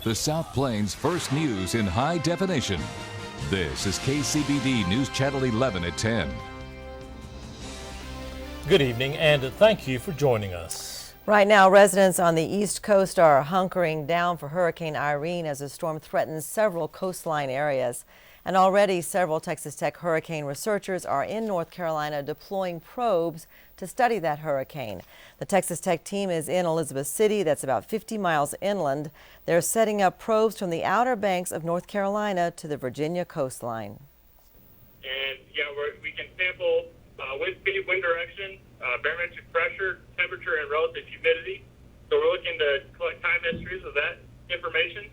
the South Plains' first news in high definition. This is KCBD News Channel 11 at 10. Good evening, and thank you for joining us. Right now, residents on the East Coast are hunkering down for Hurricane Irene as the storm threatens several coastline areas. And already several Texas Tech hurricane researchers are in North Carolina deploying probes to study that hurricane. The Texas Tech team is in Elizabeth City, that's about 50 miles inland. They're setting up probes from the outer banks of North Carolina to the Virginia coastline. And yeah, we can sample wind speed, wind direction, barometric pressure, temperature, and relative humidity. So we're looking to collect time histories of that information.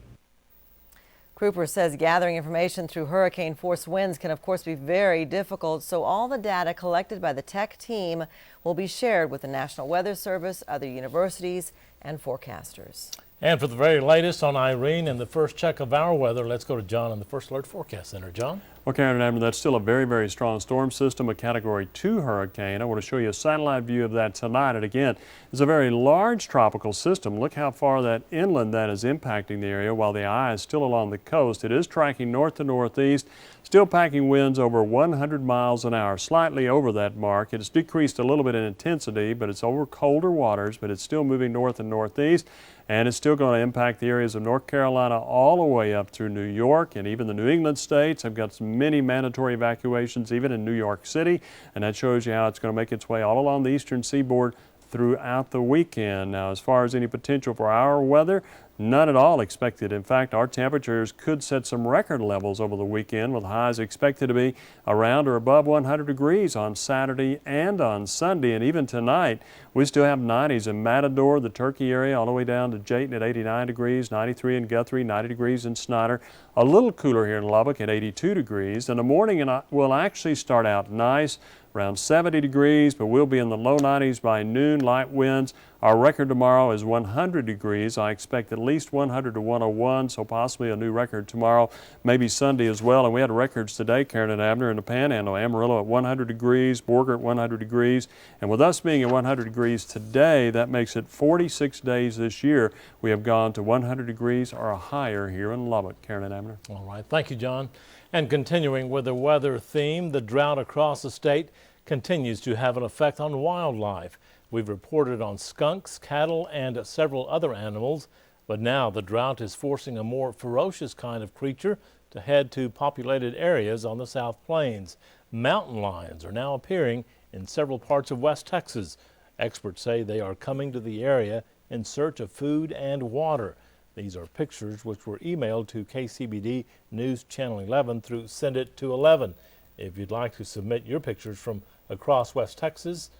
Kruper says gathering information through hurricane force winds can of course be very difficult, so all the data collected by the Tech team will be shared with the National Weather Service, other universities, and forecasters. And for the very latest on Irene and the first check of our weather, let's go to John in the First Alert Forecast Center. John? Well, Karen and Abner, that's still a very, very strong storm system, a Category 2 hurricane. I want to show you a satellite view of that tonight. And again, it's a very large tropical system. Look how far that inland that is impacting the area while the eye is still along the coast. It is tracking north to northeast, still packing winds over 100 miles an hour, slightly over that mark. It's decreased a little bit in intensity, but it's over colder waters, but it's still moving north and northeast. And it's still going to impact the areas of North Carolina all the way up through New York and even the New England states. I've got many mandatory evacuations even in New York City, and that shows you how it's going to make its way all along the eastern seaboard throughout the weekend. Now, as far as any potential for our weather, none at all expected. In fact, our temperatures could set some record levels over the weekend, with highs expected to be around or above 100 degrees on Saturday and on Sunday. And even tonight, we still have 90s in Matador, the Turkey area, all the way down to Jayton at 89 degrees, 93 in Guthrie, 90 degrees in Snyder. A little cooler here in Lubbock at 82 degrees. In the morning, will actually start out nice, around 70 degrees, but we'll be in the low 90s by noon, light winds. Our record tomorrow is 100 degrees. I expect at least 100 to 101, so possibly a new record tomorrow, maybe Sunday as well. And we had records today, Karen and Abner, in the Panhandle. Amarillo at 100 degrees, Borger at 100 degrees. And with us being at 100 degrees today, that makes it 46 days this year we have gone to 100 degrees or higher here in Lubbock. Karen and Abner. All right, thank you, John. And continuing with the weather theme, the drought across the state continues to have an effect on wildlife. We've reported on skunks, cattle, and several other animals, but now the drought is forcing a more ferocious kind of creature to head to populated areas on the South Plains. Mountain lions are now appearing in several parts of West Texas. Experts say they are coming to the area in search of food and water. These are pictures which were emailed to KCBD News Channel 11 through Send It to 11. If you'd like to submit your pictures from across West Texas,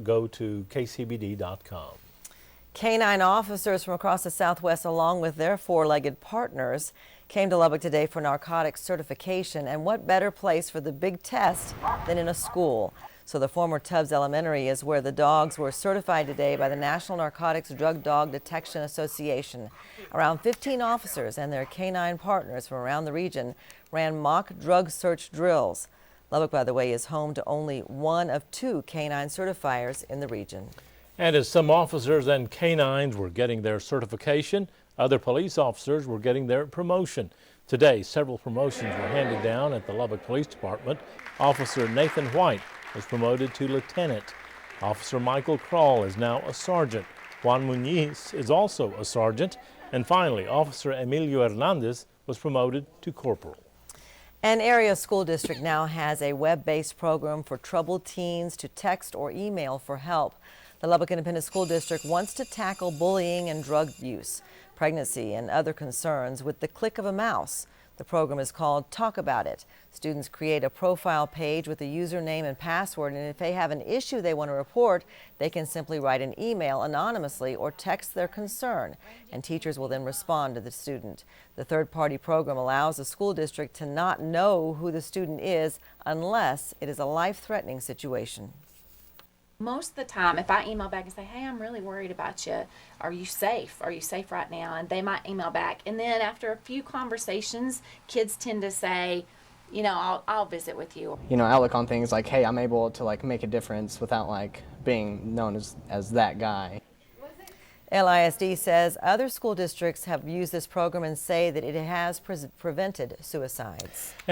go to kcbd.com. Canine officers from across the Southwest, along with their four-legged partners, came to Lubbock today for narcotics certification. And what better place for the big test than in a school? So the former Tubbs Elementary is where the dogs were certified today by the National Narcotics Drug Dog Detection Association. Around 15 officers and their canine partners from around the region ran mock drug search drills. Lubbock, by the way, is home to only one of two canine certifiers in the region. And as some officers and canines were getting their certification, other police officers were getting their promotion. Today, several promotions were handed down at the Lubbock Police Department. Officer Nathan White was promoted to lieutenant. Officer Michael Krall is now a sergeant. Juan Muñiz is also a sergeant. And finally, Officer Emilio Hernandez was promoted to corporal. An area school district now has a web-based program for troubled teens to text or email for help. The Lubbock Independent School District wants to tackle bullying and drug use, pregnancy, and other concerns with the click of a mouse. The program is called Talk About It. Students create a profile page with a username and password, and if they have an issue they want to report, they can simply write an email anonymously or text their concern, and teachers will then respond to the student. The third-party program allows the school district to not know who the student is unless it is a life-threatening situation. Most of the time, if I email back and say, hey, I'm really worried about you, are you safe? Are you safe right now? And they might email back. And then after a few conversations, kids tend to say, you know, I'll visit with you. You know, outlook on things like, hey, I'm able to like make a difference without like being known as that guy. LISD says other school districts have used this program and say that it has prevented suicides.